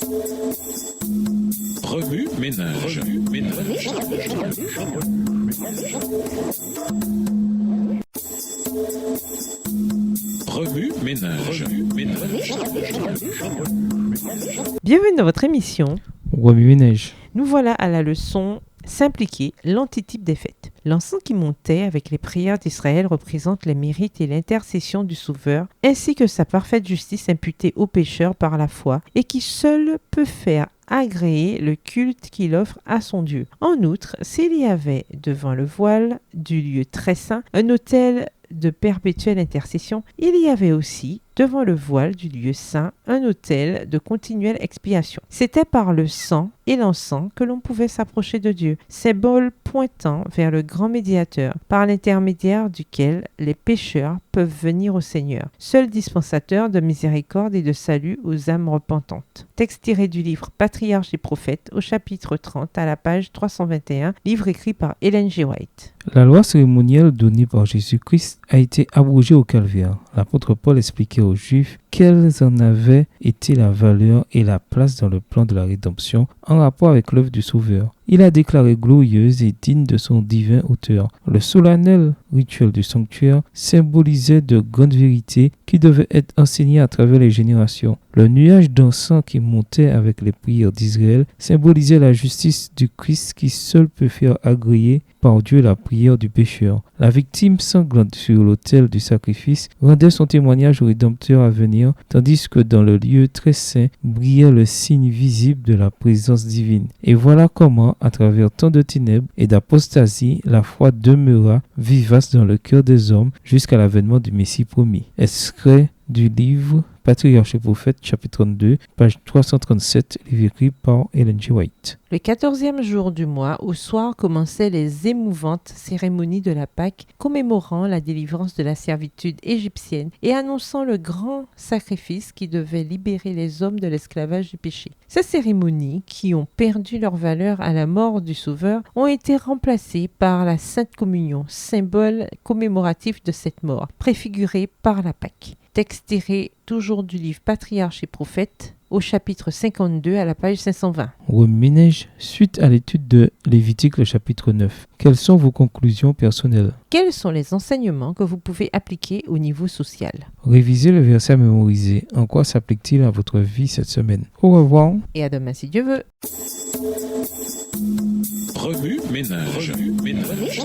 Remue ménage. Remue ménage. Bienvenue dans votre émission. Remue ménage. Nous voilà à la leçon S'impliquer, l'antitype des fêtes. L'encens qui montait avec les prières d'Israël représente les mérites et l'intercession du Sauveur, ainsi que sa parfaite justice imputée aux pécheurs par la foi, et qui seul peut faire agréer le culte qu'il offre à son Dieu. En outre, s'il y avait devant le voile du lieu très saint un autel de perpétuelle intercession, il y avait aussi devant le voile du lieu saint un autel de continuelle expiation. C'était par le sang et l'encens que l'on pouvait s'approcher de Dieu, symbole pointant vers le grand médiateur, par l'intermédiaire duquel les pécheurs peuvent venir au Seigneur, seul dispensateur de miséricorde et de salut aux âmes repentantes. Texte tiré du livre Patriarches et prophètes au chapitre 30 à la page 321, livre écrit par Ellen G. White. La loi cérémonielle donnée par Jésus-Christ a été abrogée au calvaire. L'apôtre Paul expliquait aux Juifs quelles en avaient été la valeur et la place dans le plan de la rédemption en rapport avec l'œuvre du Sauveur. Il a déclaré glorieuse et digne de son divin auteur. Le solennel rituel du sanctuaire symbolisait de grandes vérités qui devaient être enseignées à travers les générations. Le nuage d'encens qui montait avec les prières d'Israël symbolisait la justice du Christ qui seul peut faire agréer par Dieu la prière du pécheur. La victime sanglante sur l'autel du sacrifice rendait son témoignage au Rédempteur à venir, tandis que dans le lieu très saint brillait le signe visible de la présence divine. Et voilà comment, à travers tant de ténèbres et d'apostasie, la foi demeura vivace dans le cœur des hommes jusqu'à l'avènement du Messie promis. Extrait du livre Patriarches et prophètes, chapitre 32, page 337, livre écrit par Ellen G. White. Le 14e jour du mois, au soir, commençaient les émouvantes cérémonies de la Pâque, commémorant la délivrance de la servitude égyptienne et annonçant le grand sacrifice qui devait libérer les hommes de l'esclavage du péché. Ces cérémonies, qui ont perdu leur valeur à la mort du Sauveur, ont été remplacées par la Sainte Communion, symbole commémoratif de cette mort, préfigurée par la Pâque. Texte tiré toujours du livre Patriarches et prophètes, au chapitre 52 à la page 520. Remue ménage, suite à l'étude de Lévitique, le chapitre 9. Quelles sont vos conclusions personnelles? Quels sont les enseignements que vous pouvez appliquer au niveau social? Révisez le verset à mémoriser. En quoi s'applique-t-il à votre vie cette semaine? Au revoir. Et à demain si Dieu veut. Remue ménage. Remue ménage.